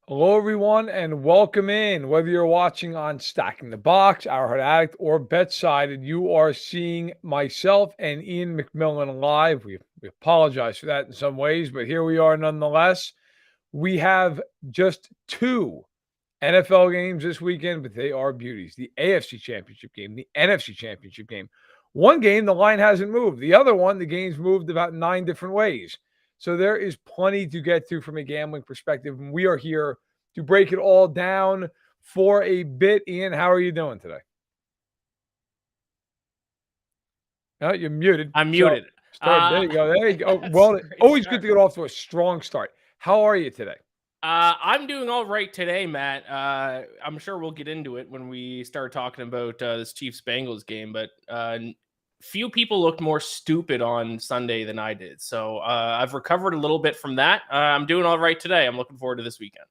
Hello, everyone, and welcome in. Whether you're watching on Stacking the Box, Arrowhead Addict, or BetSided, you are seeing myself and Iain MacMillan live. We apologize for that in some ways, but here we are nonetheless. We have just two NFL games this weekend, but they are beauties. The AFC Championship game, the NFC Championship game. One game, the line hasn't moved. The other one, the game's moved about 9 different ways. So there is plenty to get to from a gambling perspective. And we are here to break it all down for a bit. Iain, how are you doing today? Oh, you're muted. I'm muted. There you go. There you go. Well, always good to get off to a strong start. How are you today? I'm doing all right today, Matt. I'm sure we'll get into it when we start talking about this Chiefs-Bengals game, but few people looked more stupid on Sunday than I did. So I've recovered a little bit from that. I'm doing all right today. I'm looking forward to this weekend.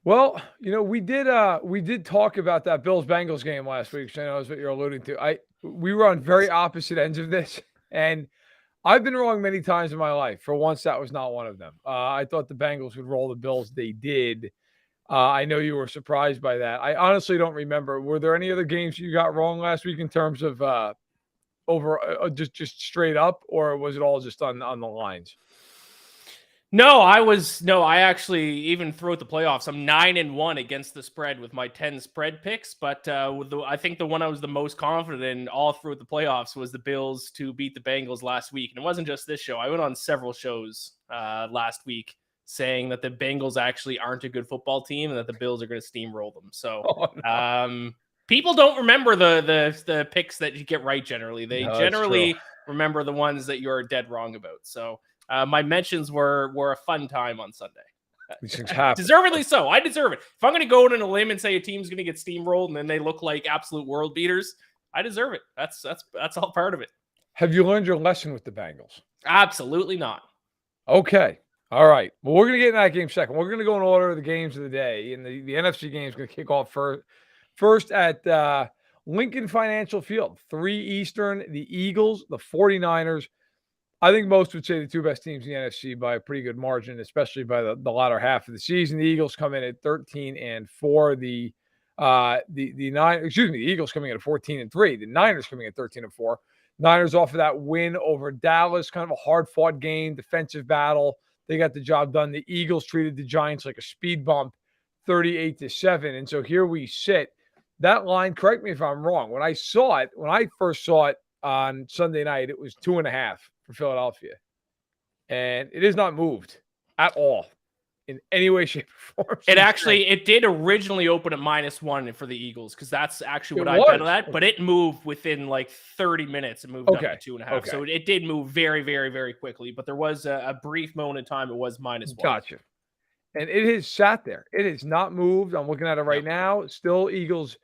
Well, we did talk about that Bills-Bengals game last week, so I know that's what you're alluding to. We were on very opposite ends of this, and I've been wrong many times in my life. For once, that was not one of them. I thought the Bengals would roll the Bills. They did. I know you were surprised by that. I honestly don't remember. Were there any other games you got wrong last week in terms of just straight up, or was it all just on the lines? I actually, even throughout the playoffs, I'm 9-1 against the spread with my 10 spread picks. But I think the one I was the most confident in all throughout the playoffs was the Bills to beat the Bengals last week. And it wasn't just this show. I went on several shows last week saying that the Bengals actually aren't a good football team and that the Bills are going to steamroll them. So people don't remember the picks that you get right generally. They generally remember the ones that you're dead wrong about. So my mentions were a fun time on Sunday. These things happen. Deservedly so. I deserve it. If I'm going to go out on a limb and say a team's going to get steamrolled and then they look like absolute world beaters, I deserve it. That's all part of it. Have you learned your lesson with the Bengals? Absolutely not. Okay. All right. Well, we're going to get in that game second. We're going to go in order of the games of the day. And the NFC game is going to kick off first at Lincoln Financial Field, 3 Eastern, the Eagles, the 49ers. I think most would say the two best teams in the NFC by a pretty good margin, especially by the latter half of the season. The Eagles come in at 13-4. The Eagles coming in at 14-3. The Niners coming in at 13-4. Niners off of that win over Dallas, kind of a hard-fought game, defensive battle. They got the job done. The Eagles treated the Giants like a speed bump, 38-7. And so here we sit. That line, correct me if I'm wrong. When I first saw it on Sunday night, it was 2.5 for Philadelphia. And it has not moved at all in any way, shape, or form. It did originally open at -1 for the Eagles because that's actually what I bet on that. But it moved within like 30 minutes. It moved up to 2.5. Okay. So it did move very, very, very quickly. But there was a brief moment in time it was -1. Gotcha. And it has sat there. It has not moved. I'm looking at it right now. Still Eagles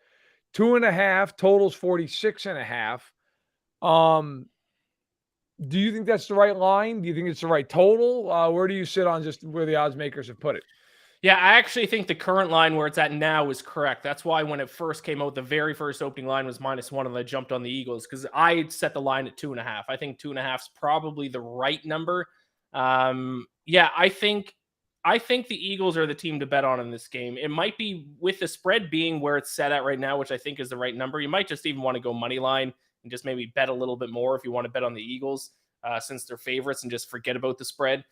2.5. Totals 46.5. Do you think that's the right line? Do you think it's the right total? Where do you sit on just where the odds makers have put it? Yeah, I actually think the current line where it's at now is correct. That's why when it first came out, the very first opening line was -1, and I jumped on the Eagles because I set the line at 2.5. I think 2.5 is probably the right number. I think the Eagles are the team to bet on in this game. It might be with the spread being where it's set at right now, which I think is the right number. You might just even want to go money line and just maybe bet a little bit more if you want to bet on the Eagles since they're favorites and just forget about the spread.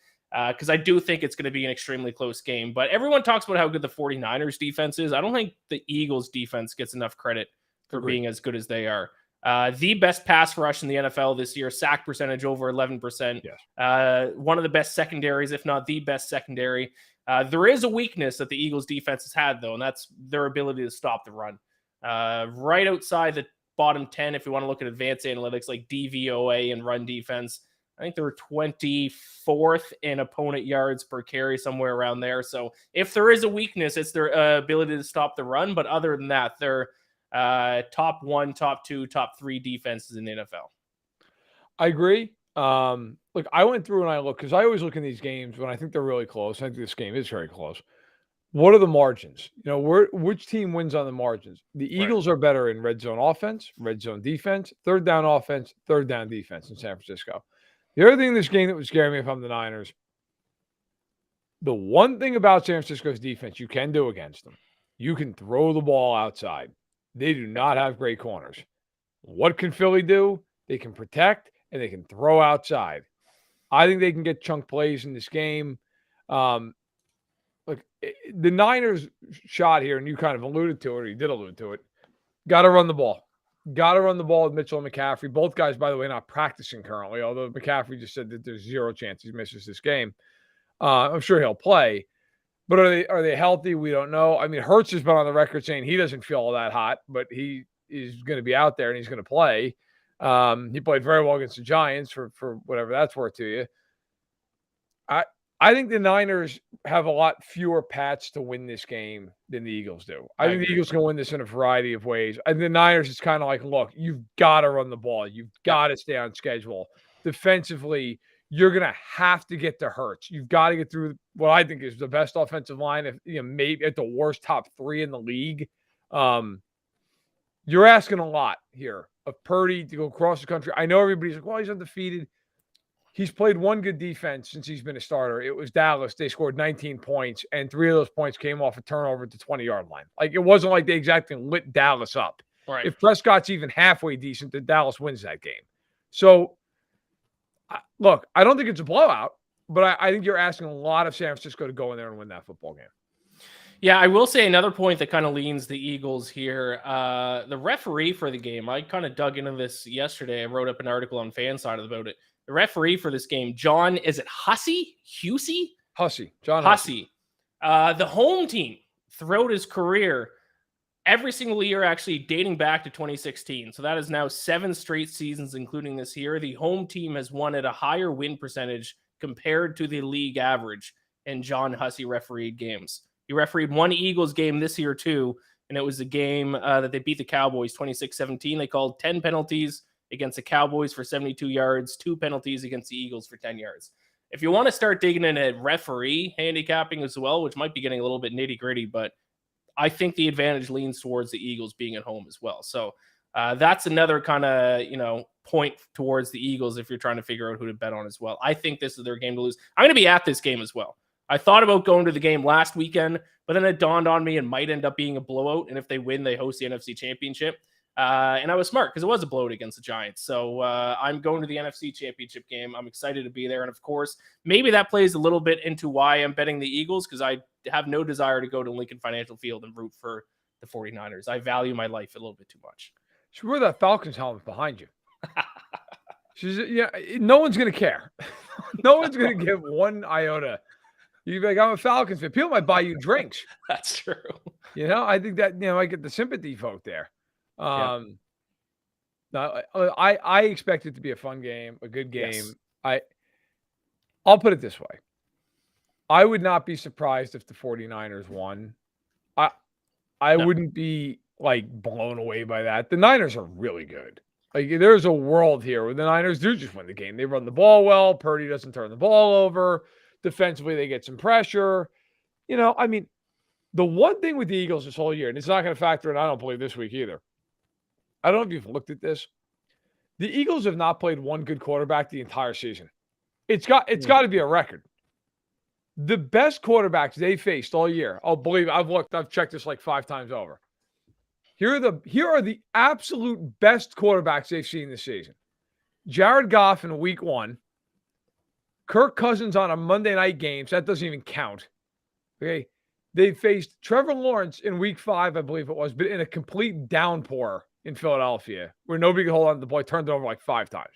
Because I do think it's going to be an extremely close game. But everyone talks about how good the 49ers defense is. I don't think the Eagles defense gets enough credit for being as good as they are. The best pass rush in the NFL this year, sack percentage over 11%. Yes. One of the best secondaries, if not the best secondary. There is a weakness that the Eagles defense has had, though, and that's their ability to stop the run. Right outside the bottom 10, if you want to look at advanced analytics like DVOA and run defense, I think they were 24th in opponent yards per carry, somewhere around there. So if there is a weakness, it's their ability to stop the run. But other than that, they're top 1, top 2, top 3 defenses in the NFL. I agree. Look, I went through and I looked because I always look in these games when I think they're really close. I think this game is very close. What are the margins? Which team wins on the margins? The Eagles are better in red zone offense, red zone defense, third down offense, third down defense in San Francisco. The other thing in this game that would scare me if I'm the Niners, The one thing about San Francisco's defense you can do against them, you can throw the ball outside. They do not have great corners. What can Philly do? They can protect and they can throw outside. I think they can get chunk plays in this game. Look, the Niners shot here, and you kind of alluded to it, or you did allude to it. Got to run the ball. Got to run the ball with Mitchell and McCaffrey. Both guys, by the way, not practicing currently, although McCaffrey just said that there's zero chance he misses this game. I'm sure he'll play. But are they healthy? We don't know. I mean, Hurts has been on the record saying he doesn't feel all that hot, but he is going to be out there and he's going to play. He played very well against the Giants for whatever that's worth to you. I think the Niners have a lot fewer pats to win this game than the Eagles do. I think the Eagles can win this in a variety of ways. And the Niners, it's kind of like, look, you've got to run the ball. You've got to stay on schedule. Defensively, you're going to have to get to Hurts. You've got to get through what I think is the best offensive line, if maybe at the worst top 3 in the league. You're asking a lot here of Purdy to go across the country. I know everybody's like, well, he's undefeated. He's played one good defense since he's been a starter. It was Dallas. They scored 19 points, and 3 of those points came off a turnover at the 20-yard line. Like, it wasn't like they exactly lit Dallas up. Right. If Prescott's even halfway decent, then Dallas wins that game. So, look, I don't think it's a blowout, but I think you're asking a lot of San Francisco to go in there and win that football game. Yeah, I will say another point that kind of leans the Eagles here. The referee for the game, I kind of dug into this yesterday. I wrote up an article on FanSided about it. The referee for this game, John, is it Hussey? John Hussey. The home team throughout his career, every single year actually dating back to 2016. So that is now 7 straight seasons, including this year. The home team has won at a higher win percentage compared to the league average in John Hussey refereed games. He refereed one Eagles game this year too, and it was a game that they beat the Cowboys 26-17. They called 10 penalties against the Cowboys for 72 yards, 2 penalties against the Eagles for 10 yards. If you want to start digging into referee handicapping as well, which might be getting a little bit nitty gritty, but I think the advantage leans towards the Eagles being at home as well. So that's another kind of, point towards the Eagles if you're trying to figure out who to bet on as well. I think this is their game to lose. I'm going to be at this game as well. I thought about going to the game last weekend, but then it dawned on me it might end up being a blowout. And if they win, they host the NFC Championship. And I was smart because it was a blowout against the Giants. So I'm going to the NFC Championship game. I'm excited to be there. And of course, maybe that plays a little bit into why I'm betting the Eagles, because I have no desire to go to Lincoln Financial Field and root for the 49ers. I value my life a little bit too much. So wear that Falcons helmet behind you. No one's going to care. No one's going to give one iota. You'd be like, I'm a Falcons fan. People might buy you drinks. That's true. I think that, I get the sympathy vote there. No, I expect it to be a fun game, a good game. Yes. I'll put it this way. I would not be surprised if the 49ers won. I wouldn't be like blown away by that. The Niners are really good. Like, there's a world here where the Niners do just win the game. They run the ball well. Purdy doesn't turn the ball over. Defensively, they get some pressure. The one thing with the Eagles this whole year, and it's not going to factor in, I don't believe, this week either. I don't know if you've looked at this. The Eagles have not played one good quarterback the entire season. It's got to be a record. The best quarterbacks they faced all year. Oh, believe me, I've checked this like 5 times over. Here are the absolute best quarterbacks they've seen this season. Jared Goff in week 1. Kirk Cousins on a Monday night game, so that doesn't even count. Okay. They faced Trevor Lawrence in week 5, I believe it was, but in a complete downpour in Philadelphia, where nobody could hold on to the ball, turned it over like 5 times.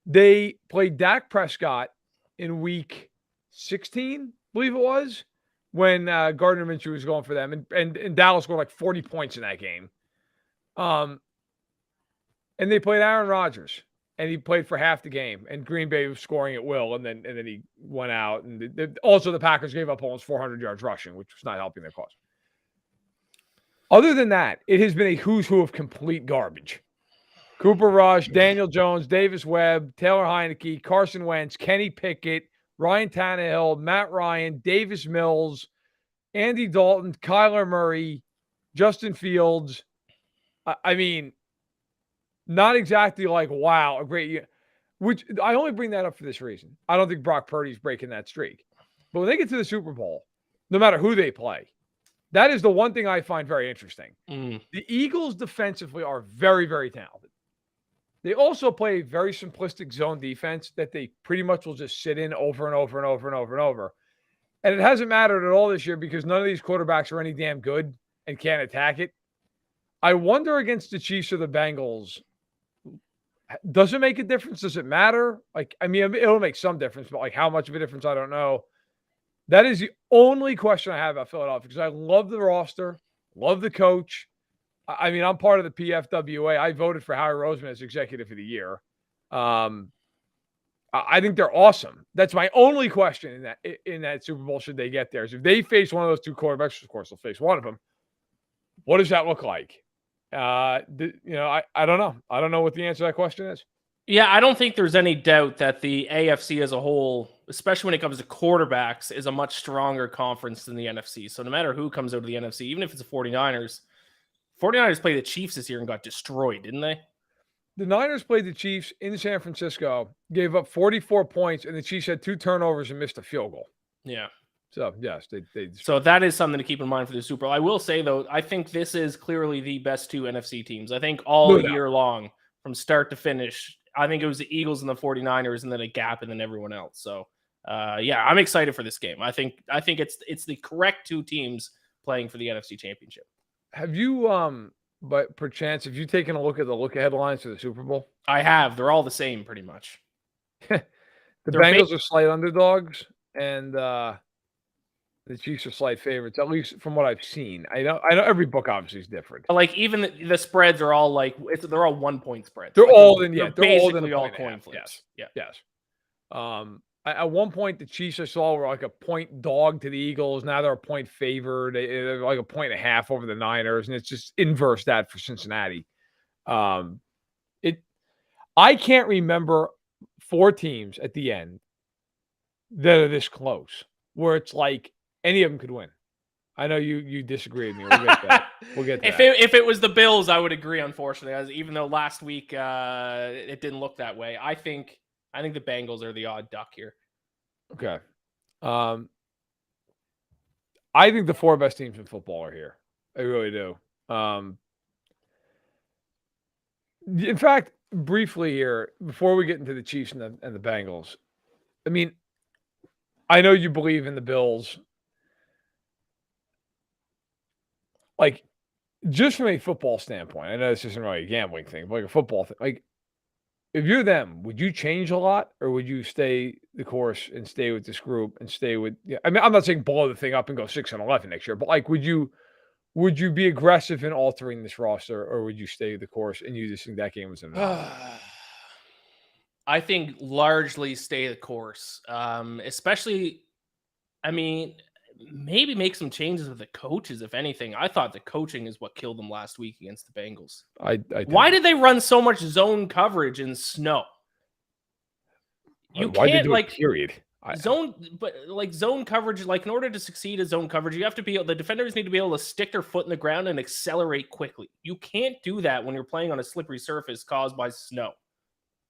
They played Dak Prescott in week 16, I believe it was, when Gardner Minshew was going for them, and Dallas scored like 40 points in that game. And they played Aaron Rodgers, and he played for half the game, and Green Bay was scoring at will, and then he went out. And also the Packers gave up almost 400 yards rushing, which was not helping their cause. Other than that, it has been a who's who of complete garbage. Cooper Rush, Daniel Jones, Davis Webb, Taylor Heineke, Carson Wentz, Kenny Pickett, Ryan Tannehill, Matt Ryan, Davis Mills, Andy Dalton, Kyler Murray, Justin Fields. Not exactly like, wow, a great year. Which I only bring that up for this reason. I don't think Brock Purdy's breaking that streak. But when they get to the Super Bowl, no matter who they play, that is the one thing I find very interesting. The Eagles defensively are very, very talented. They also play a very simplistic zone defense that they pretty much will just sit in over and over and over and over and over. And it hasn't mattered at all this year because none of these quarterbacks are any damn good and can't attack it. I wonder against the Chiefs or the Bengals, does it make a difference? Does it matter? Like, I mean, it'll make some difference, but like how much of a difference, I don't know. That is the only question I have about Philadelphia because I love the roster, love the coach. I mean, I'm part of the PFWA. I voted for Howie Roseman as executive of the year. I think they're awesome. That's my only question in that Super Bowl should they get there. Is if they face one of those two quarterbacks, of course they'll face one of them. What does that look like? I don't know. I don't know what the answer to that question is. Yeah, I don't think there's any doubt that the AFC as a whole, especially when it comes to quarterbacks, is a much stronger conference than the NFC. So no matter who comes out of the NFC, even if it's the 49ers played the Chiefs this year and got destroyed, didn't they? The Niners played the Chiefs in San Francisco, gave up 44 points, and the Chiefs had 2 turnovers and missed a field goal. Yeah. So, yes. So that is something to keep in mind for the Super Bowl. I will say, though, I think this is clearly the best 2 NFC teams. I think all year long, from start to finish, I think it was the Eagles and the 49ers and then a gap and then everyone else. So, I'm excited for this game. I think it's the correct 2 teams playing for the NFC Championship. Have you, but perchance, have you taken a look at the look-ahead lines for the Super Bowl? I have. They're all the same, pretty much. The Bengals are slight underdogs, and the Chiefs are slight favorites, at least from what I've seen. I know every book obviously is different. Like even the spreads are all like they're all 1-point spreads. They're like all they're basically all coin flips. Yes. At one point, the Chiefs I saw were like a point dog to the Eagles. Now they're a point favored. They're like a point and a half over the Niners, and it's just inverse that for Cincinnati. I can't remember 4 teams at the end that are this close, where it's like any of them could win. I know you disagree with me. We'll get to that. If it was the Bills, I would agree. Unfortunately, even though last week it didn't look that way, I think the Bengals are the odd duck here. Okay. I think the 4 best teams in football are here. I really do. In fact, briefly here, before we get into the Chiefs and the Bengals, I mean, I know you believe in the Bills. Like, just from a football standpoint, I know this isn't really a gambling thing, but like a football thing, like, if you're them, would you change a lot, or would you stay the course and stay with this group and stay with? Yeah, I mean, I'm not saying blow the thing up and go 6-11 next year, but like, would you be aggressive in altering this roster, or would you stay the course and you just think that game was enough? I think largely stay the course, especially. I mean, maybe make some changes with the coaches, if anything. I thought the coaching is what killed them last week against the Bengals. Why did they run so much zone coverage in snow? You can't period. Zone coverage, like in order to succeed at zone coverage, you have to the defenders need to be able to stick their foot in the ground and accelerate quickly. You can't do that when you're playing on a slippery surface caused by snow.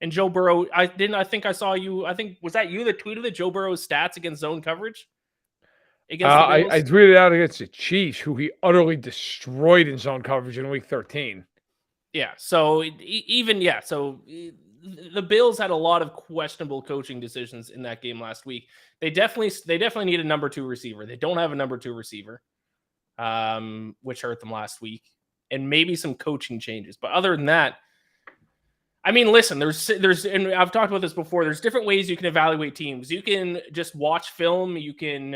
And Joe Burrow, was that you that tweeted that Joe Burrow's stats against zone coverage? I tweeted out against the Chiefs, who he utterly destroyed in zone coverage in week 13. Yeah. So the Bills had a lot of questionable coaching decisions in that game last week. They definitely need a number 2 receiver. They don't have a number 2 receiver, which hurt them last week, and maybe some coaching changes. But other than that, I mean, listen, there's, and I've talked about this before. There's different ways you can evaluate teams. You can just watch film. You can,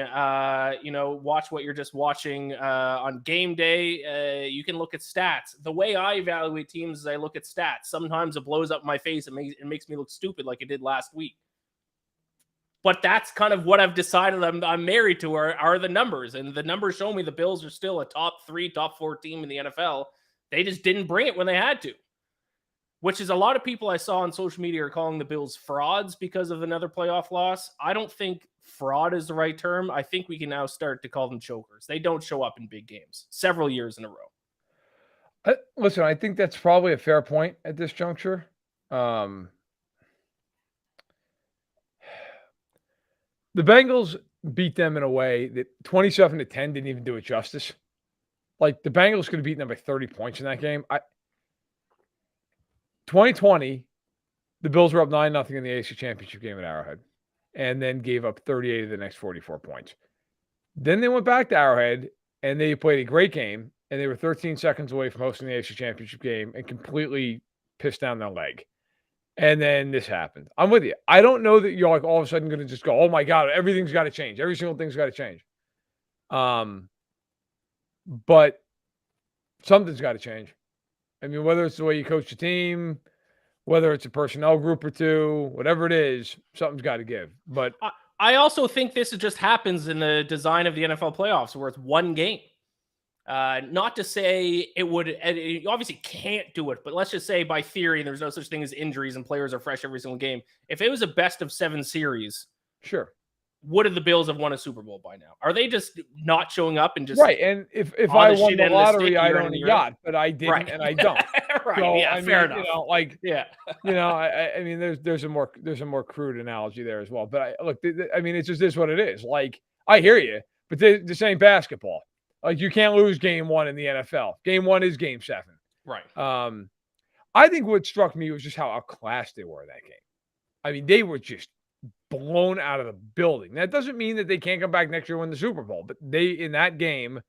watch what you're just watching on game day. You can look at stats. The way I evaluate teams is I look at stats. Sometimes it blows up my face and makes me look stupid like it did last week. But that's kind of what I've decided I'm married to are the numbers. And the numbers show me the Bills are still a top 3, top 4 team in the NFL. They just didn't bring it when they had to. Which is a lot of people I saw on social media are calling the Bills frauds because of another playoff loss. I don't think fraud is the right term. I think we can now start to call them chokers. They don't show up in big games several years in a row. Listen, I think that's probably a fair point at this juncture. The Bengals beat them in a way that 27-10 didn't even do it justice. Like, the Bengals could have beaten them by 30 points in that game. 2020, the Bills were up 9-0 in the AFC Championship game at Arrowhead and then gave up 38 of the next 44 points. Then they went back to Arrowhead and they played a great game, and they were 13 seconds away from hosting the AFC Championship game and completely pissed down their leg. And then this happened. I'm with you. I don't know that you're like all of a sudden going to just go, oh my God, everything's got to change. Every single thing's got to change. But something's got to change. I mean, whether it's the way you coach the team, whether it's a personnel group or two, whatever it is, something's got to give. But I also think this just happens in the design of the NFL playoffs where it's one game. Not to say it obviously can't do it, but let's just say by theory, there's no such thing as injuries and players are fresh every single game. If it was a best of 7 series, sure. Would the Bills have won a Super Bowl by now? Are they just not showing up and just right? And if I won the lottery, I'd own a yacht, but I didn't, right. and I don't. Right? So, Yeah, fair enough. I mean, there's a more crude analogy there as well. But I mean, it's just this what it is. Like, I hear you, but this ain't basketball. Like, you can't lose game 1 in the NFL. Game 1 is game 7. Right. I think what struck me was just how outclassed they were in that game. I mean, they were just blown out of the building. That doesn't mean that they can't come back next year and win the Super Bowl, but they, in that game,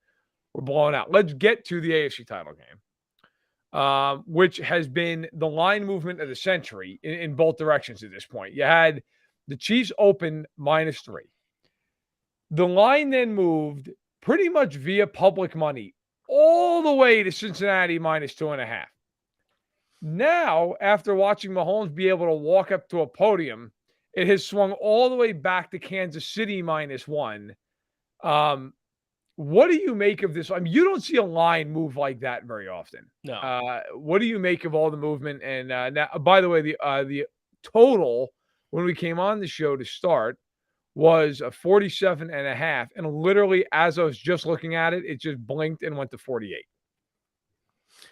were blown out. Let's get to the AFC title game, which has been the line movement of the century in both directions at this point. You had the Chiefs open -3. The line then moved pretty much via public money all the way to Cincinnati -2.5. Now, after watching Mahomes be able to walk up to a podium, it has swung all the way back to Kansas City -1. What do you make of this? I mean, you don't see a line move like that very often. No. What do you make of all the movement? And now, by the way, the total when we came on the show to start was a 47.5. And literally, as I was just looking at it, it just blinked and went to 48.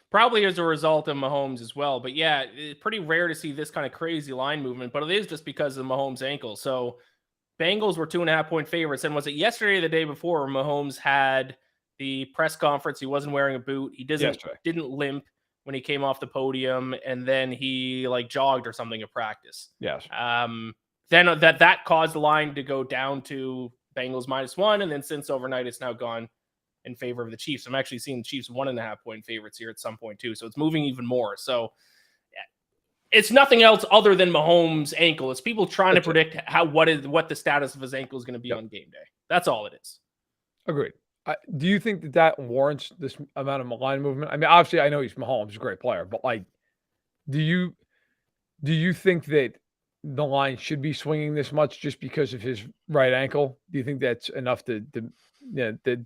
Probably as a result of Mahomes as well. But yeah, it's pretty rare to see this kind of crazy line movement, but it is just because of Mahomes' ankle. So Bengals were 2.5-point favorites. And was it yesterday or the day before where Mahomes had the press conference? He wasn't wearing a boot. He didn't limp when he came off the podium, and then he jogged or something at practice. Yes. Then that caused the line to go down to Bengals -1. And then since overnight, it's now gone in favor of the Chiefs. I'm actually seeing the Chiefs 1.5-point favorites here at some point too. So it's moving even more. So it's nothing else other than Mahomes' ankle. It's people trying to predict what the status of his ankle is going to be on game day. That's all it is. Agreed. Do you think that warrants this amount of line movement? I mean, obviously, I know he's Mahomes, he's a great player, but do you think that the line should be swinging this much just because of his right ankle? Do you think that's enough to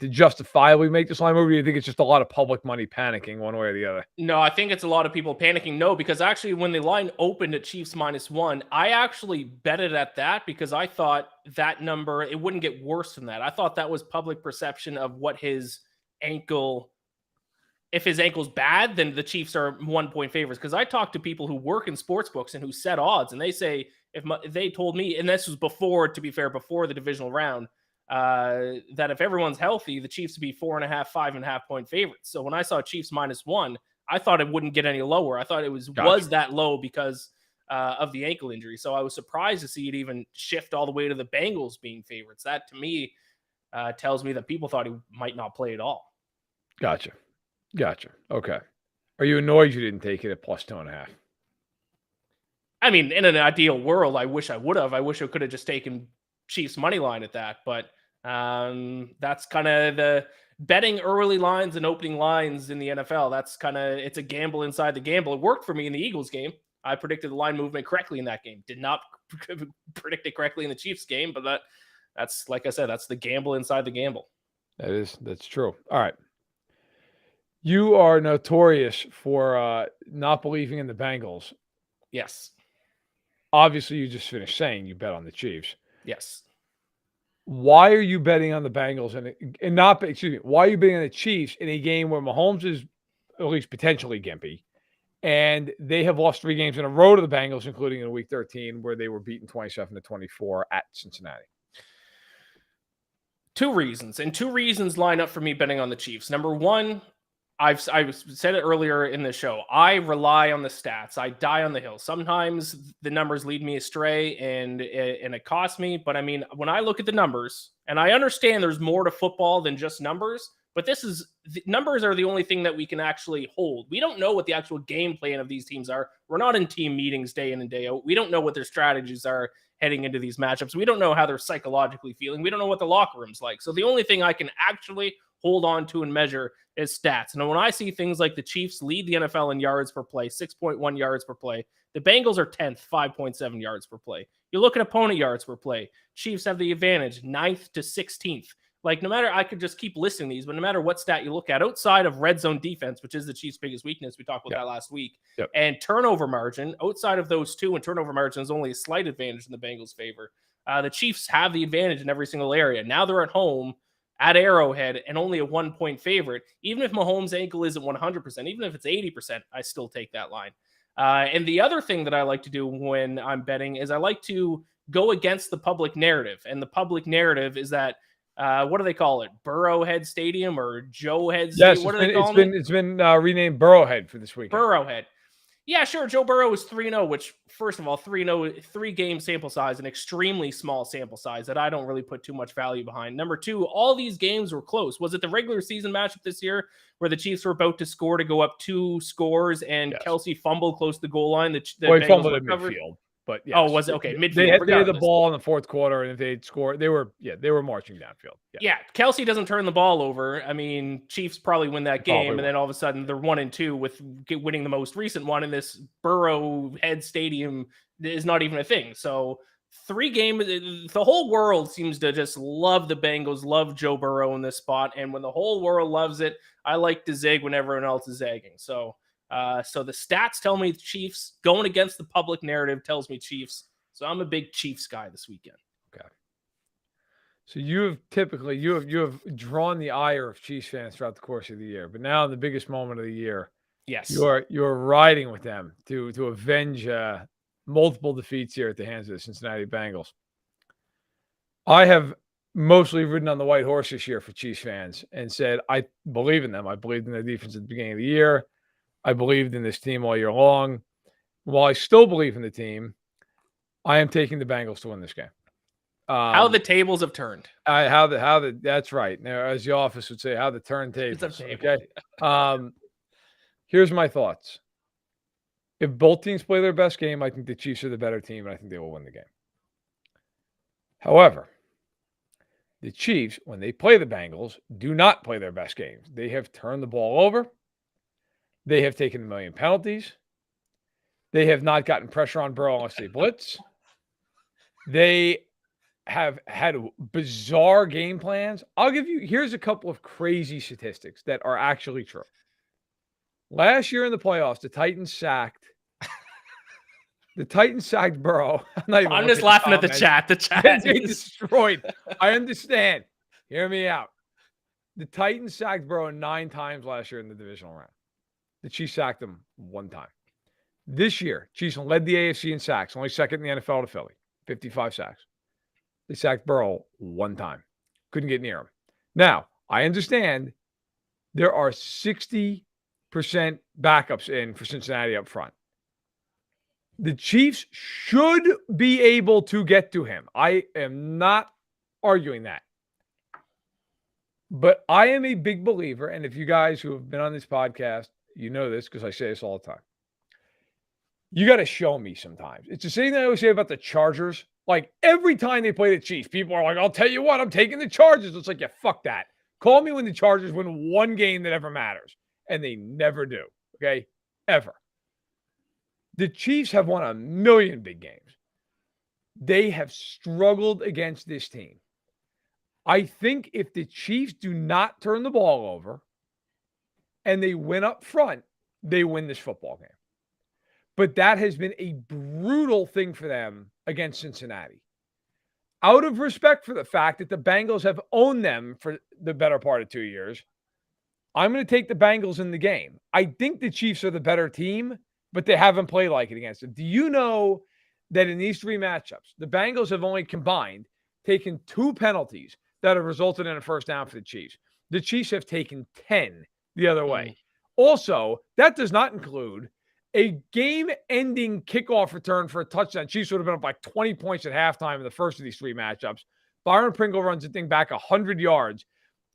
justifiably make this line move? Or do you think it's just a lot of public money panicking one way or the other? No, I think it's a lot of people panicking. No, because actually when the line opened at Chiefs -1, I actually betted at that because I thought that number, it wouldn't get worse than that. I thought that was public perception of what his ankle, if his ankle's bad, then the Chiefs are 1-point favorites. Because I talked to people who work in sports books and who set odds, and they say, if they told me, and this was before, to be fair, before the divisional round, that if everyone's healthy, the Chiefs would be 4.5, 5.5-point favorites. So when I saw Chiefs -1, I thought it wouldn't get any lower. I thought it was that low because of the ankle injury. So I was surprised to see it even shift all the way to the Bengals being favorites. That to me tells me that people thought he might not play at all. Gotcha. Okay. Are you annoyed you didn't take it at +2.5? I mean, in an ideal world, I wish I would have. I wish I could have just taken Chiefs money line at that, but that's kind of the betting early lines and opening lines in the NFL. That's it's a gamble inside the gamble. It worked for me in the Eagles game. I predicted the line movement correctly in that game. Did not predict it correctly in the Chiefs game, but that's like I said, that's the gamble inside the gamble. That's true. All right. You are notorious for not believing in the Bengals. Yes. Obviously, you just finished saying you bet on the Chiefs. Yes. Why are you betting on the Bengals and not? Excuse me. Why are you betting on the Chiefs in a game where Mahomes is at least potentially gimpy, and they have lost 3 games in a row to the Bengals, including in Week 13, where they were beaten 27-24 at Cincinnati? Two reasons line up for me betting on the Chiefs. Number one, I've said it earlier in the show. I rely on the stats. I die on the hill. Sometimes the numbers lead me astray and it costs me. But I mean, when I look at the numbers, and I understand there's more to football than just numbers, but numbers are the only thing that we can actually hold. We don't know what the actual game plan of these teams are. We're not in team meetings day in and day out. We don't know what their strategies are heading into these matchups. We don't know how they're psychologically feeling. We don't know what the locker room's like. So the only thing I can actually hold on to and measure is stats. And when I see things like the Chiefs lead the NFL in yards per play, 6.1 yards per play, the Bengals are 10th, 5.7 yards per play. You look at opponent yards per play, Chiefs have the advantage, 9th to 16th. Like, no matter, I could just keep listing these, but no matter what stat you look at, outside of red zone defense, which is the Chiefs' biggest weakness, we talked about that last week, and turnover margin, outside of those two, and turnover margin is only a slight advantage in the Bengals' favor. The Chiefs have the advantage in every single area. Now they're at home at Arrowhead and only a 1-point favorite. Even if Mahomes' ankle isn't 100%, even if it's 80%, I still take that line. And the other thing that I like to do when I'm betting is I like to go against the public narrative. And the public narrative is that, what do they call it? Burrowhead Stadium or Joehead Stadium? Yes, what are they calling it? It's been renamed Burrowhead for this weekend. Burrowhead. Yeah, sure. Joe Burrow is 3-0, which, first of all, 3-0, 3-game sample size, an extremely small sample size that I don't really put too much value behind. Number two, all these games were close. Was it the regular season matchup this year where the Chiefs were about to score to go up 2 scores and Kelsey fumbled close to the goal line? He fumbled at midfield. But yes. Oh, was it? Okay, midfield. They had the ball in the fourth quarter, and if they'd scored, they were marching downfield. Yeah, Kelsey doesn't turn the ball over. I mean, Chiefs probably win that game, and then all of a sudden they're 1-2 with winning the most recent one, and this Burrowhead Stadium is not even a thing. So 3 games, the whole world seems to just love the Bengals, love Joe Burrow in this spot, and when the whole world loves it, I like to zig when everyone else is zagging. So the stats tell me Chiefs. Going against the public narrative tells me Chiefs. So I'm a big Chiefs guy this weekend. Okay. So you have drawn the ire of Chiefs fans throughout the course of the year, but now in the biggest moment of the year, yes, you're riding with them to avenge multiple defeats here at the hands of the Cincinnati Bengals. I have mostly ridden on the white horse this year for Chiefs fans and said I believe in them. I believed in their defense at the beginning of the year. I believed in this team all year long. While I still believe in the team, I am taking the Bengals to win this game. How the tables have turned. That's right. Now, as the office would say, how the turntables. Okay. Here's my thoughts. If both teams play their best game, I think the Chiefs are the better team, and I think they will win the game. However, the Chiefs, when they play the Bengals, do not play their best games. They have turned the ball over. They have taken a million penalties. They have not gotten pressure on Burrow unless they blitz. They have had bizarre game plans. Here's a couple of crazy statistics that are actually true. Last year in the playoffs, the Titans sacked Burrow. I'm just laughing at the chat. The chat they destroyed. I understand. Hear me out. The Titans sacked Burrow 9 times last year in the divisional round. The Chiefs sacked him 1 time. This year, Chiefs led the AFC in sacks, only second in the NFL to Philly, 55 sacks. They sacked Burrow 1 time. Couldn't get near him. Now, I understand there are 60% backups in for Cincinnati up front. The Chiefs should be able to get to him. I am not arguing that. But I am a big believer, and if you guys who have been on this podcast, you know this because I say this all the time. You got to show me sometimes. It's the same thing I always say about the Chargers. Like, every time they play the Chiefs, people are like, I'll tell you what, I'm taking the Chargers. It's like, yeah, fuck that. Call me when the Chargers win 1 game that ever matters. And they never do. Okay? Ever. The Chiefs have won a million big games. They have struggled against this team. I think if the Chiefs do not turn the ball over and they win up front, they win this football game. But that has been a brutal thing for them against Cincinnati. Out of respect for the fact that the Bengals have owned them for the better part of 2 years, I'm going to take the Bengals in the game. I think the Chiefs are the better team, but they haven't played like it against them. Do you know that in these 3 matchups, the Bengals have only combined taken 2 penalties that have resulted in a first down for the Chiefs. The Chiefs have taken 10 the other way. Also, that does not include a game-ending kickoff return for a touchdown. Chiefs would have been up by 20 points at halftime in the first of these three matchups. Byron Pringle runs the thing back 100 yards.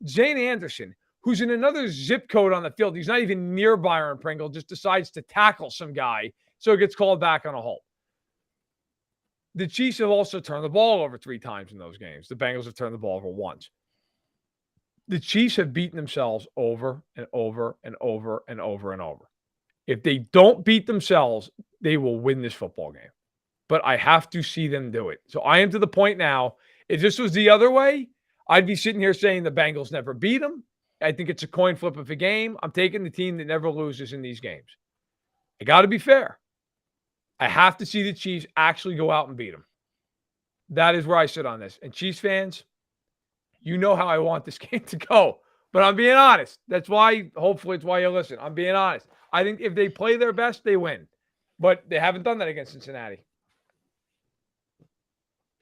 Zane Anderson, who's in another zip code on the field, he's not even near Byron Pringle, just decides to tackle some guy, so it gets called back on a hold. The Chiefs have also turned the ball over 3 times in those games. The Bengals have turned the ball over once. The Chiefs have beaten themselves over and over and over and over and over. If they don't beat themselves, they will win this football game. But I have to see them do it. So I am to the point now, if this was the other way, I'd be sitting here saying the Bengals never beat them. I think it's a coin flip of a game. I'm taking the team that never loses in these games. I got to be fair. I have to see the Chiefs actually go out and beat them. That is where I sit on this. And Chiefs fans, you know how I want this game to go. But I'm being honest. That's why, hopefully it's why you listen. I'm being honest. I think if they play their best, they win. But they haven't done that against Cincinnati.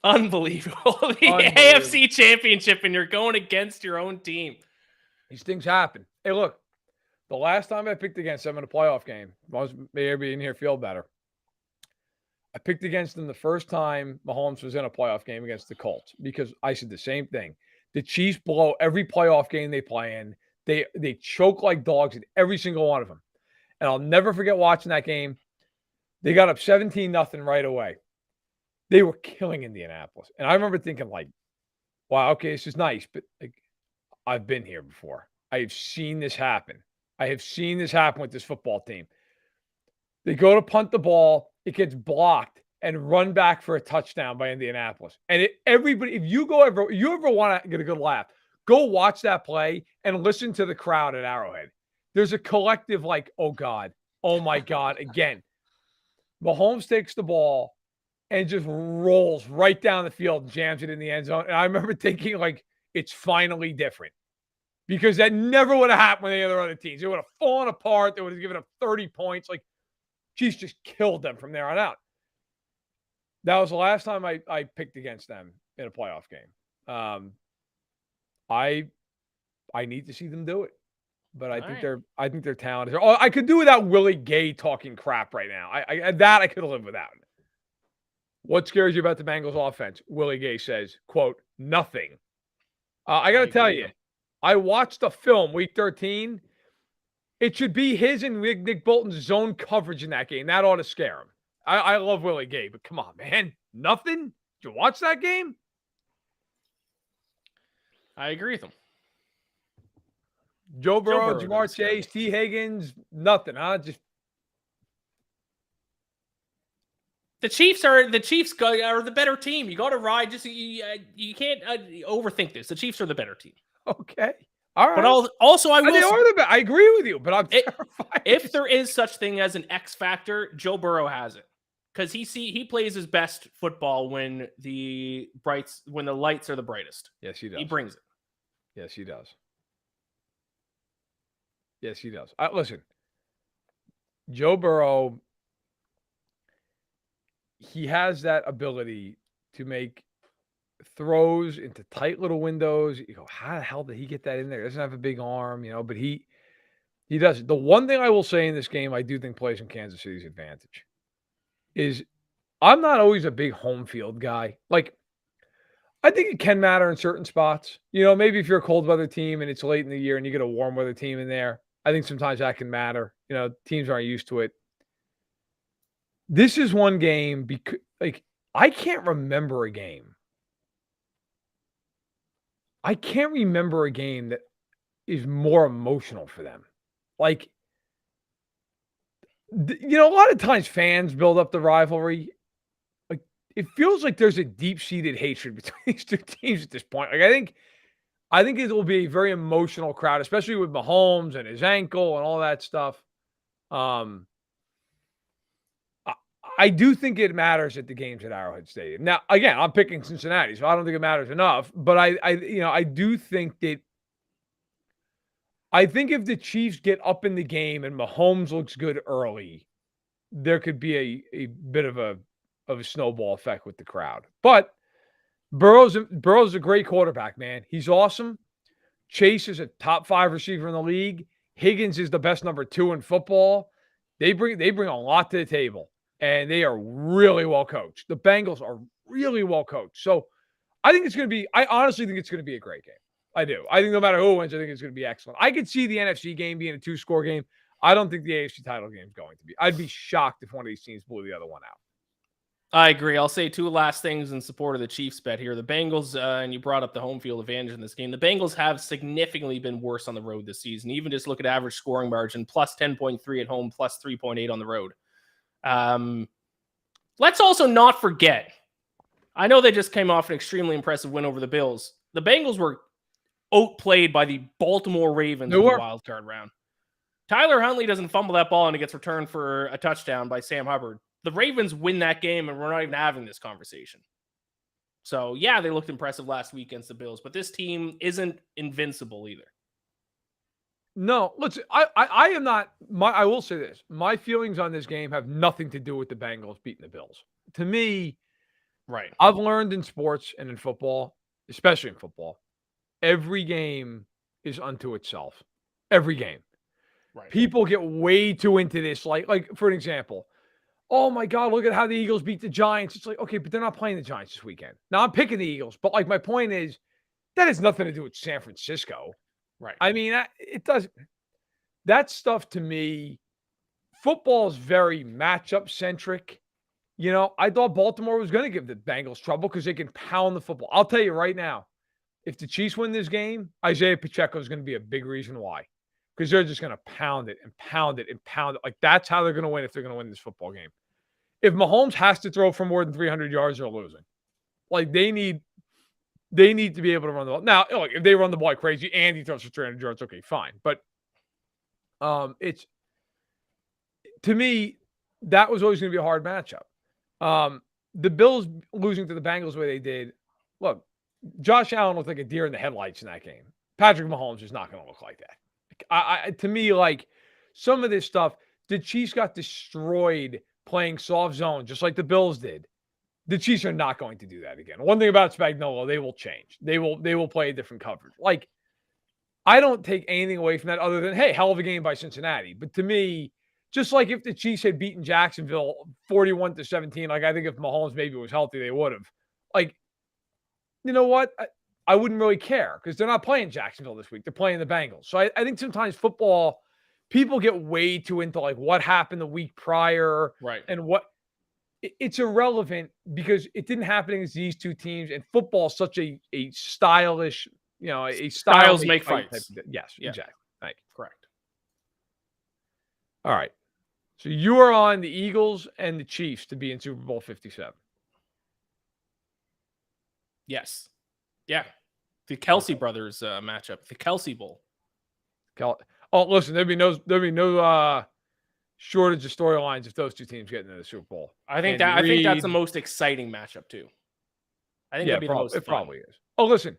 Unbelievable. The AFC Championship, and you're going against your own team. These things happen. Hey, look, the last time I picked against them in a playoff game, maybe in here feel better. I picked against them the first time Mahomes was in a playoff game against the Colts because I said the same thing. The Chiefs blow every playoff game they play in. They choke like dogs in every single one of them. And I'll never forget watching that game. They got up 17-0 right away. They were killing Indianapolis. And I remember thinking like, wow, okay, this is nice, but like, I've been here before. I have seen this happen. I have seen this happen with this football team. They go to punt the ball. It gets blocked and run back for a touchdown by Indianapolis. And everybody, if you ever want to get a good laugh, go watch that play and listen to the crowd at Arrowhead. There's a collective like, oh God, oh my God, again. Mahomes takes the ball and just rolls right down the field and jams it in the end zone. And I remember thinking like, it's finally different. Because that never would have happened with any other teams. It would have fallen apart. They would have given up 30 points. Like, Chiefs just killed them from there on out. That was the last time I picked against them in a playoff game. I need to see them do it. But I think they're talented. Oh, I could do without Willie Gay talking crap right now. I could live without. What scares you about the Bengals offense? Willie Gay says, quote, nothing. I got to tell you, I watched the film week 13. It should be his and Nick Bolton's zone coverage in that game. That ought to scare him. I love Willie Gay, but come on, man. Nothing? Did you watch that game? I agree with him. Joe Burrow, Jamar Chase, T. Higgins, nothing, huh? Just the Chiefs are the better team. You got to ride. Just you can't overthink this. The Chiefs are the better team. Okay. All right. But also, I agree with you, but I'm terrified. If there is such thing as an X factor, Joe Burrow has it because he plays his best football when the lights are the brightest. Yes, he does. He brings it. Yes, he does. Yes, he does. Listen, Joe Burrow, he has that ability to make throws into tight little windows. You go, how the hell did he get that in there? He doesn't have a big arm, but he does. The one thing I will say in this game I do think plays in Kansas City's advantage is I'm not always a big home field guy. Like, I think it can matter in certain spots. Maybe if you're a cold weather team and it's late in the year and you get a warm weather team in there, I think sometimes that can matter. Teams aren't used to it. This is one game because, I can't remember a game. I can't remember a game that is more emotional for them. A lot of times fans build up the rivalry. It feels like there's a deep-seated hatred between these two teams at this point. I think it will be a very emotional crowd, especially with Mahomes and his ankle and all that stuff. I do think it matters at the games at Arrowhead Stadium. Now, again, I'm picking Cincinnati, so I don't think it matters enough. But I do think that if the Chiefs get up in the game and Mahomes looks good early, there could be a bit of a snowball effect with the crowd. But Burrow's a great quarterback, man. He's awesome. Chase is a top 5 receiver in the league. Higgins is the best number 2 in football. They bring a lot to the table, and they are really well coached. The Bengals are really well coached. So I honestly think it's going to be a great game. I do. I think no matter who wins, I think it's going to be excellent. I could see the NFC game being a 2-score game. I don't think the AFC title game is going to be. I'd be shocked if one of these teams blew the other one out. I agree. I'll say 2 last things in support of the Chiefs bet here. The Bengals, and you brought up the home field advantage in this game. The Bengals have significantly been worse on the road this season. Even just look at average scoring margin, plus 10.3 at home, plus 3.8 on the road. Let's also not forget, I know they just came off an extremely impressive win over the Bills. The Bengals were outplayed by the Baltimore Ravens in the wild card round. Tyler Huntley doesn't fumble that ball and it gets returned for a touchdown by Sam Hubbard. The Ravens win that game, and we're not even having this conversation. So, yeah, they looked impressive last week against the Bills, but this team isn't invincible either. No, listen, I am not. I will say this. My feelings on this game have nothing to do with the Bengals beating the Bills. To me, right, I've learned in sports and in football, especially in football, every game is unto itself. Every game. Right. People get way too into this. Like for an example, oh my God, look at how the Eagles beat the Giants. It's like, okay, but they're not playing the Giants this weekend. Now I'm picking the Eagles, but like my point is, that has nothing to do with San Francisco. Right. I mean, it does. That stuff to me, football is very matchup centric. You know, I thought Baltimore was going to give the Bengals trouble because they can pound the football. I'll tell you right now, if the Chiefs win this game, Isaiah Pacheco is going to be a big reason why. Because they're just going to pound it and pound it and pound it. Like, that's how they're going to win if they're going to win this football game. If Mahomes has to throw for more than 300 yards, they're losing. Like, they need to be able to run the ball. Now, look, if they run the ball like crazy and he throws for 300 yards, okay, fine. But it's, to me, that was always going to be a hard matchup. The Bills losing to the Bengals the way they did, look, Josh Allen looked like a deer in the headlights in that game. Patrick Mahomes is not going to look like that. To me, like, some of this stuff, the Chiefs got destroyed playing soft zone, just like the Bills did. The Chiefs are not going to do that again. One thing about Spagnuolo, they will change. They will play a different coverage. Like, I don't take anything away from that other than, hey, hell of a game by Cincinnati. But to me, just like if the Chiefs had beaten Jacksonville 41-17, like I think if Mahomes maybe was healthy, they would have. Like, you know what? I wouldn't really care because they're not playing Jacksonville this week. They're playing the Bengals. So I think sometimes football, people get way too into like what happened the week prior. Right. And what it's irrelevant because it didn't happen against these two teams. And football is such a stylish, you know, a styles make fights. Yes, yeah. Exactly. Thank you. Correct. All right. So you are on the Eagles and the Chiefs to be in Super Bowl 57. Yes. Yeah. The Kelsey brothers matchup, the Kelsey Bowl. Oh, listen, there'd be no shortage of storylines if those two teams get into the Super Bowl. I think that's the most exciting matchup too. I think that'd be the most fun. It probably is. Oh, listen.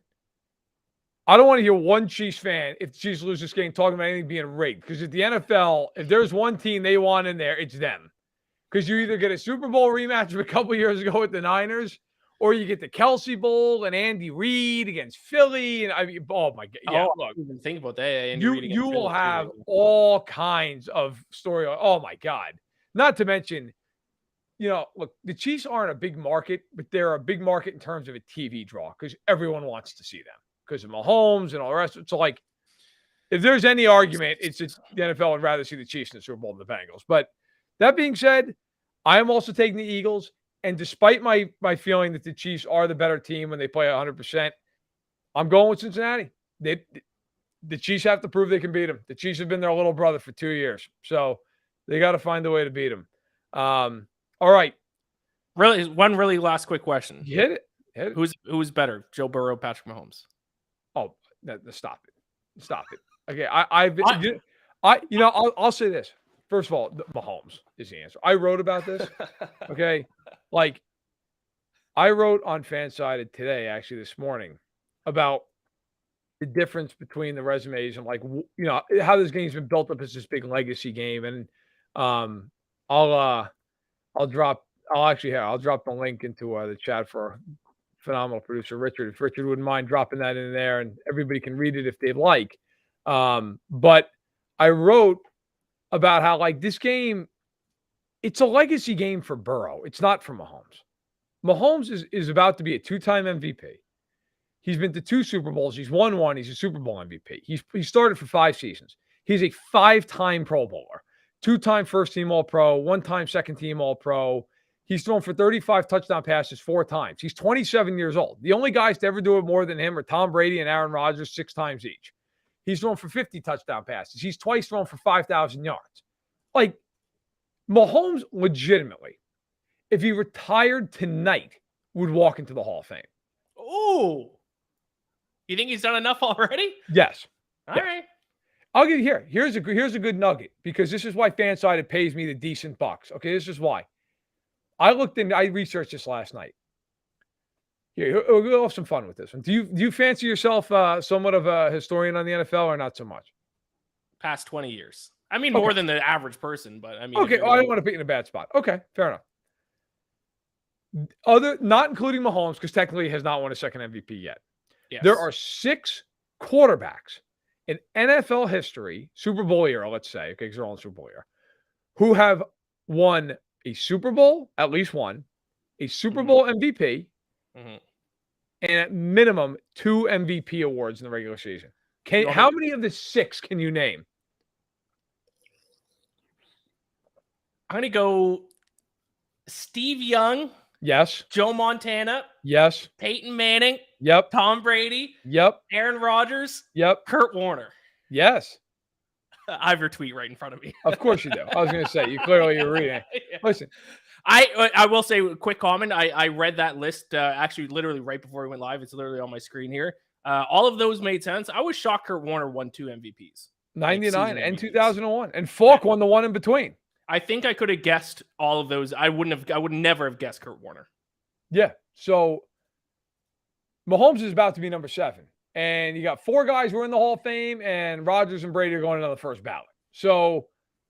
I don't want to hear one Chiefs fan, if the Chiefs lose this game, talking about anything being rigged. Because at the NFL, if there's one team they want in there, it's them. Because you either get a Super Bowl rematch of a couple years ago with the Niners, or you get the Kelsey Bowl and Andy Reid against Philly. And I mean, oh my God. Yeah, look, I didn't even think about that. Andy Reid you will have all kinds of story. Oh my God. Not to mention, you know, look, the Chiefs aren't a big market, but they're a big market in terms of a TV draw because everyone wants to see them because of Mahomes and all the rest. So, like, if there's any argument, it's just the NFL would rather see the Chiefs in the Super Bowl than the Bengals. But that being said, I am also taking the Eagles. And despite my feeling that the Chiefs are the better team when they play 100%, I'm going with Cincinnati. The Chiefs have to prove they can beat them. The Chiefs have been their little brother for 2 years. So they got to find a way to beat them. All right. Really, one really last quick question. You hit it. Who's better, Joe Burrow, Patrick Mahomes? Oh, stop it. Okay, I'll say this. First of all, Mahomes is the answer. I wrote about this. Okay, like I wrote on FanSided today, actually this morning, about the difference between the resumes and like you know how this game's been built up as this big legacy game. And I'll drop the link into the chat for phenomenal producer, Richard. If Richard wouldn't mind dropping that in there, and everybody can read it if they'd like. But I wrote about how, like, this game, it's a legacy game for Burrow. It's not for Mahomes. Mahomes is about to be a 2-time MVP. He's been to 2 Super Bowls. He's won 1. He's a Super Bowl MVP. He started for 5 seasons. He's a 5-time Pro Bowler, 2-time first-team All-Pro, 1-time second-team All-Pro. He's thrown for 35 touchdown passes 4 times. He's 27 years old. The only guys to ever do it more than him are Tom Brady and Aaron Rodgers, 6 times each. He's thrown for 50 touchdown passes. He's twice thrown for 5,000 yards. Like, Mahomes legitimately, if he retired tonight, would walk into the Hall of Fame. Oh, you think he's done enough already? Yes. All yes. right. I'll give you here. Here's a good nugget, because this is why FanSided pays me the decent bucks. Okay, this is why. I researched this last night. Here, we'll have some fun with this one. Do you fancy yourself somewhat of a historian on the NFL, or not so much? Past 20 years. I mean, more than the average person, but I mean. Okay, I don't want to put you in a bad spot. Okay, fair enough. Not including Mahomes, because technically he has not won a second MVP yet. Yes. There are 6 quarterbacks in NFL history, Super Bowl era, let's say, okay, because they're all in Super Bowl era, who have won a Super Bowl, at least one, a Super Bowl MVP, and at minimum 2 MVP awards in the regular season. How many of the 6 can you name? I'm going to go Steve Young. Yes. Joe Montana. Yes. Peyton Manning. Yep. Tom Brady. Yep. Aaron Rodgers. Yep. Kurt Warner. Yes. I have your tweet right in front of me. Of course you do. I was going to say, you're reading. Yeah. Listen. I will say a quick comment. I read that list actually literally right before we went live. It's literally on my screen here. All of those made sense. I was shocked Kurt Warner won 2 MVPs. 99 and 2001. And Falk won the one in between. I think I could have guessed all of those. I would never have guessed Kurt Warner. Yeah. So Mahomes is about to be number 7. And you got 4 guys who are in the Hall of Fame, and Rodgers and Brady are going into the first ballot. So,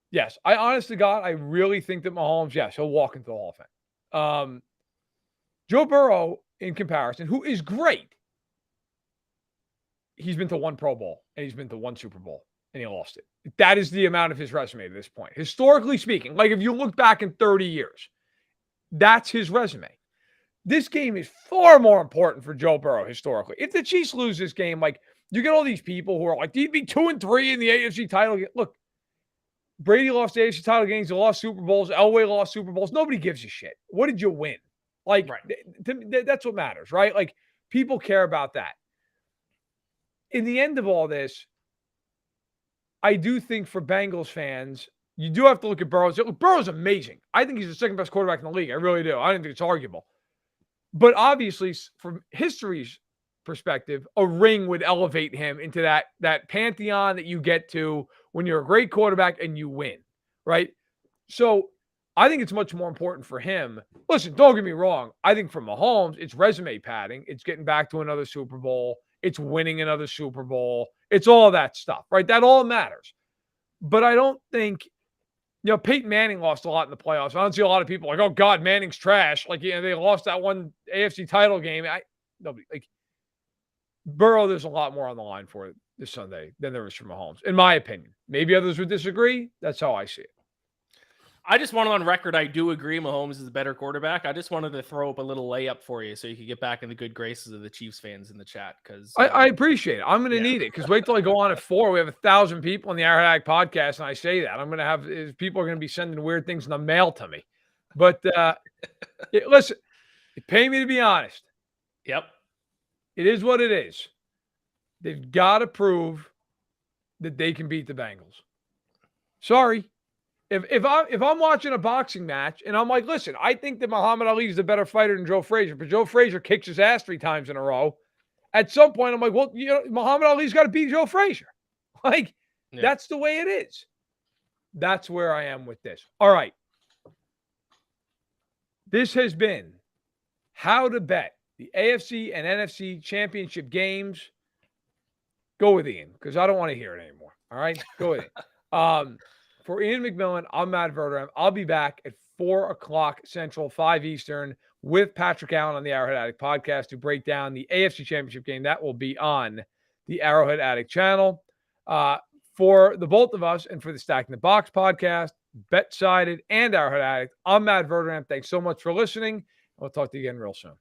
yes, I honest to God, I really think that Mahomes, yes, he'll walk into the Hall of Fame. Joe Burrow, in comparison, who is great, he's been to 1 Pro Bowl, and he's been to 1 Super Bowl, and he lost it. That is the amount of his resume at this point. Historically speaking, like if you look back in 30 years, that's his resume. This game is far more important for Joe Burrow historically. If the Chiefs lose this game, like, you get all these people who are like, you'd be 2-3 in the AFC title game. Look, Brady lost the AFC title games. He lost Super Bowls. Elway lost Super Bowls. Nobody gives a shit. What did you win? Like, that's what matters, right? Like, people care about that. In the end of all this, I do think for Bengals fans, you do have to look at Burrow. Look, Burrow's amazing. I think he's the second best quarterback in the league. I really do. I don't think it's arguable. But obviously, from history's perspective, a ring would elevate him into that pantheon that you get to when you're a great quarterback and you win, right? So I think it's much more important for him. Listen, don't get me wrong. I think for Mahomes, it's resume padding. It's getting back to another Super Bowl. It's winning another Super Bowl. It's all that stuff, right? That all matters. But I don't think, Peyton Manning lost a lot in the playoffs. I don't see a lot of people like, oh God, Manning's trash. Like, they lost that one AFC title game. Nobody, like, Burrow, there's a lot more on the line for it this Sunday than there was for Mahomes, in my opinion. Maybe others would disagree. That's how I see it. I just wanted on record, I do agree Mahomes is a better quarterback. I just wanted to throw up a little layup for you so you could get back in the good graces of the Chiefs fans in the chat. Because I appreciate it. I'm going to need it, because wait till I go on at 4. We have 1,000 people on the Arrowhead Addict podcast, and I say that. I'm going to have people are going to be sending weird things in the mail to me. But listen, pay me to be honest. Yep. It is what it is. They've got to prove that they can beat the Bengals. Sorry. If I'm watching a boxing match and I'm like, listen, I think that Muhammad Ali is a better fighter than Joe Frazier, but Joe Frazier kicks his ass 3 times in a row. At some point, I'm like, well, Muhammad Ali's got to beat Joe Frazier. Like, that's the way it is. That's where I am with this. All right. This has been How to Bet the AFC and NFC championship games. Go with Ian, because I don't want to hear it anymore. All right? Go with it. For Iain MacMillan, I'm Matt Verderame. I'll be back at 4 o'clock Central, 5 Eastern, with Patrick Allen on the Arrowhead Addict podcast to break down the AFC Championship game. That will be on the Arrowhead Addict channel. For the both of us and for the Stacking the Box podcast, BetSided and Arrowhead Addict, I'm Matt Verderame. Thanks so much for listening. We'll talk to you again real soon.